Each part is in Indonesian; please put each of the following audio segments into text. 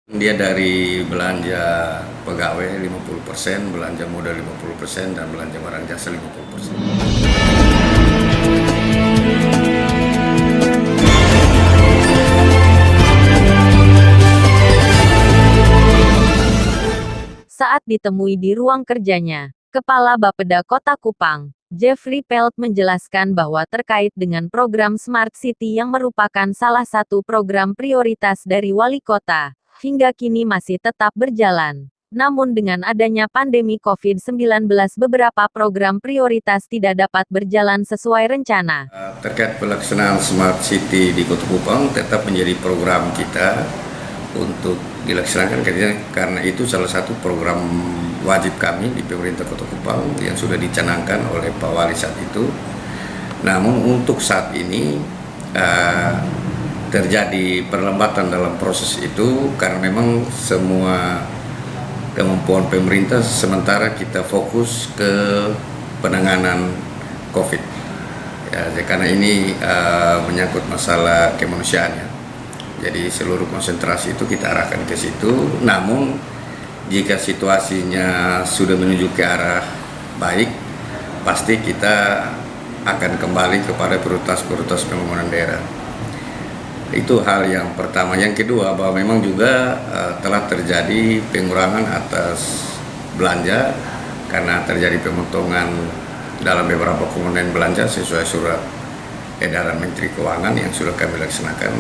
Dia dari belanja pegawai 50%, belanja modal 50%, dan belanja barang jasa 50%. Saat ditemui di ruang kerjanya, Kepala Bapeda Kota Kupang, Jeffrey Pelt menjelaskan bahwa terkait dengan program Smart City yang merupakan salah satu program prioritas dari Wali Kota, hingga kini masih tetap berjalan. Namun dengan adanya pandemi COVID-19 beberapa program prioritas tidak dapat berjalan sesuai rencana. Terkait pelaksanaan Smart City di Kota Kupang tetap menjadi program kita untuk dilaksanakan karena itu salah satu program wajib kami di pemerintah Kota Kupang yang sudah dicanangkan oleh Pak Wali saat itu. Namun untuk saat ini terjadi perlambatan dalam proses itu karena memang semua kemampuan pemerintah sementara kita fokus ke penanganan COVID. Ya, karena ini menyangkut masalah kemanusiaan ya. Jadi seluruh konsentrasi itu kita arahkan ke situ. Namun jika situasinya sudah menuju ke arah baik, pasti kita akan kembali kepada prioritas-prioritas pembangunan daerah. Itu hal yang pertama. Yang kedua, bahwa memang juga telah terjadi pengurangan atas belanja karena terjadi pemotongan dalam beberapa komponen belanja sesuai surat edaran Menteri Keuangan yang sudah kami laksanakan.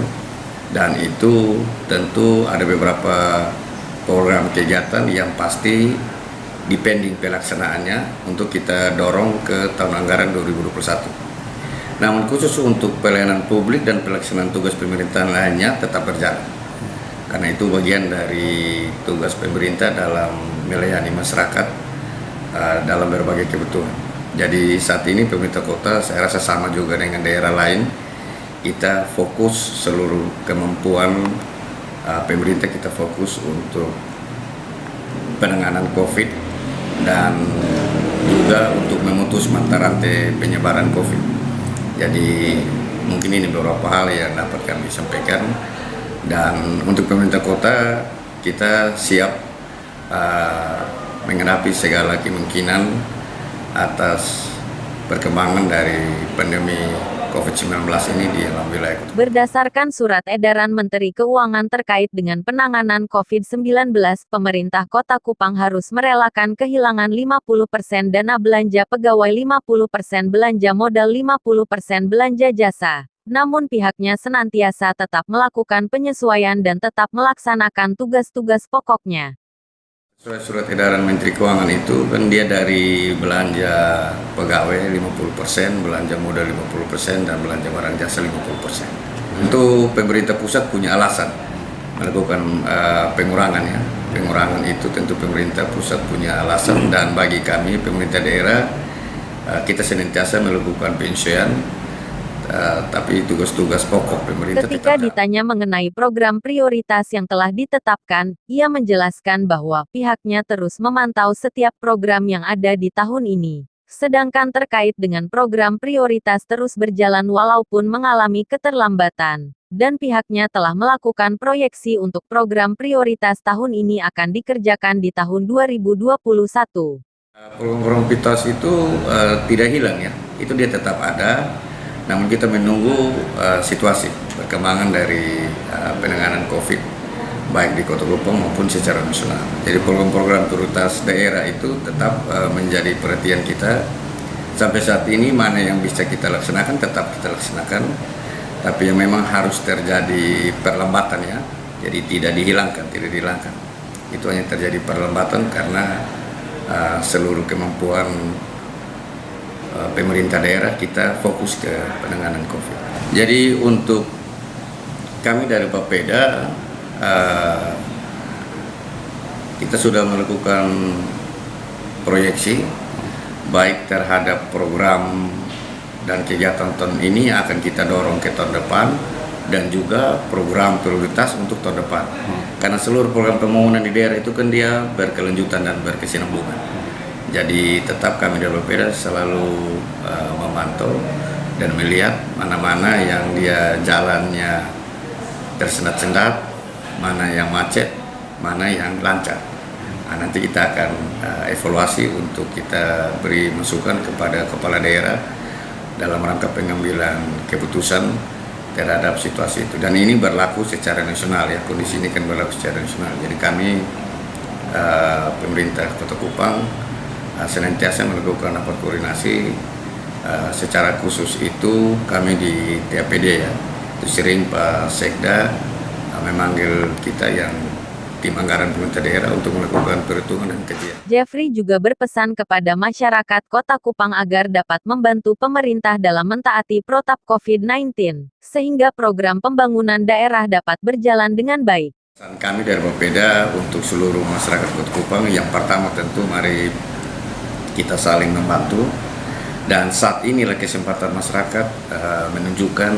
Dan itu tentu ada beberapa program kegiatan yang pasti dipending pelaksanaannya untuk kita dorong ke tahun anggaran 2021. Namun khusus untuk pelayanan publik dan pelaksanaan tugas pemerintahan lainnya tetap berjalan. Karena itu bagian dari tugas pemerintah dalam melayani masyarakat dalam berbagai kebutuhan. Jadi saat ini pemerintah kota saya rasa sama juga dengan daerah lain. Kita fokus seluruh kemampuan pemerintah, kita fokus untuk penanganan COVID dan juga untuk memutus mata rantai penyebaran COVID. Jadi mungkin ini beberapa hal yang dapat kami sampaikan, dan untuk pemerintah kota kita siap menghadapi segala kemungkinan atas perkembangan dari pandemi COVID-19 ini di dalam wilayah Kota. Berdasarkan surat edaran Menteri Keuangan terkait dengan penanganan COVID-19, pemerintah Kota Kupang harus merelakan kehilangan 50% dana belanja pegawai, 50% belanja modal, 50% belanja jasa. Namun pihaknya senantiasa tetap melakukan penyesuaian dan tetap melaksanakan tugas-tugas pokoknya. Surat edaran Menteri Keuangan itu kan dia dari belanja pegawai 50%, belanja modal 50%, dan belanja barang jasa 50%. Itu pemerintah pusat punya alasan melakukan pengurangan ya. Pengurangan itu tentu pemerintah pusat punya alasan, dan bagi kami pemerintah daerah kita senantiasa melakukan penyesuaian. Tapi tugas-tugas pokok pemerintah Ketika tetap ditanya mengenai program prioritas yang telah ditetapkan, ia menjelaskan bahwa pihaknya terus memantau setiap program yang ada di tahun ini. Sedangkan terkait dengan program prioritas terus berjalan walaupun mengalami keterlambatan. Dan pihaknya telah melakukan proyeksi untuk program prioritas tahun ini akan dikerjakan di tahun 2021. Program prioritas itu tidak hilang ya, itu dia tetap ada. Namun kita menunggu situasi perkembangan dari penanganan COVID baik di Kota Kupang maupun secara nasional. Jadi program-program prioritas daerah itu tetap menjadi perhatian kita. Sampai saat ini mana yang bisa kita laksanakan tetap kita laksanakan, tapi yang memang harus terjadi perlambatan ya. Jadi tidak dihilangkan. Itu hanya terjadi perlambatan karena seluruh kemampuan pemerintah daerah kita fokus ke penanganan COVID. Jadi untuk kami dari Bapeda kita sudah melakukan proyeksi baik terhadap program dan kegiatan tahun ini yang akan kita dorong ke tahun depan, dan juga program prioritas untuk tahun depan. Karena seluruh program pembangunan di daerah itu kan dia berkelanjutan dan berkesinambungan. Jadi tetap kami dari Bapeda selalu memantau dan melihat mana-mana yang dia jalannya tersendat-sendat, mana yang macet, mana yang lancar. Nah, nanti kita akan evaluasi untuk kita beri masukan kepada kepala daerah dalam rangka pengambilan keputusan terhadap situasi itu. Dan ini berlaku secara nasional ya, kondisi ini kan berlaku secara nasional. Jadi kami pemerintah Kota Kupang senantiasa melakukan rapat koordinasi. Secara khusus itu kami di TAPD ya, itu sering Pak Sekda memanggil kita yang tim anggaran pemerintah daerah untuk melakukan perhitungan dan kajian. Jeffrey juga berpesan kepada masyarakat Kota Kupang agar dapat membantu pemerintah dalam mentaati protap COVID-19, sehingga program pembangunan daerah dapat berjalan dengan baik. Pesan kami dari Bapeda untuk seluruh masyarakat Kota Kupang, yang pertama tentu mari kita saling membantu. Dan saat inilah kesempatan masyarakat menunjukkan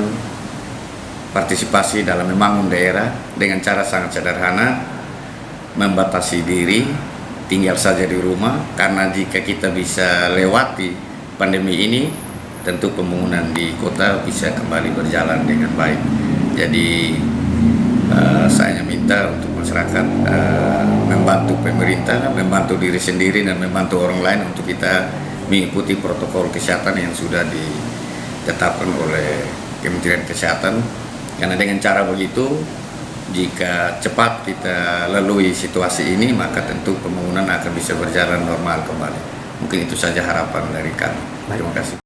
partisipasi dalam membangun daerah dengan cara sangat sederhana, membatasi diri, tinggal saja di rumah, karena jika kita bisa lewati pandemi ini, tentu pembangunan di kota bisa kembali berjalan dengan baik. Jadi saya minta untuk masyarakat membantu pemerintah, membantu diri sendiri dan membantu orang lain untuk kita mengikuti protokol kesehatan yang sudah ditetapkan oleh Kementerian Kesehatan. Karena dengan cara begitu, jika cepat kita lalui situasi ini, maka tentu pembangunan akan bisa berjalan normal kembali. Mungkin itu saja harapan dari kami. Terima kasih.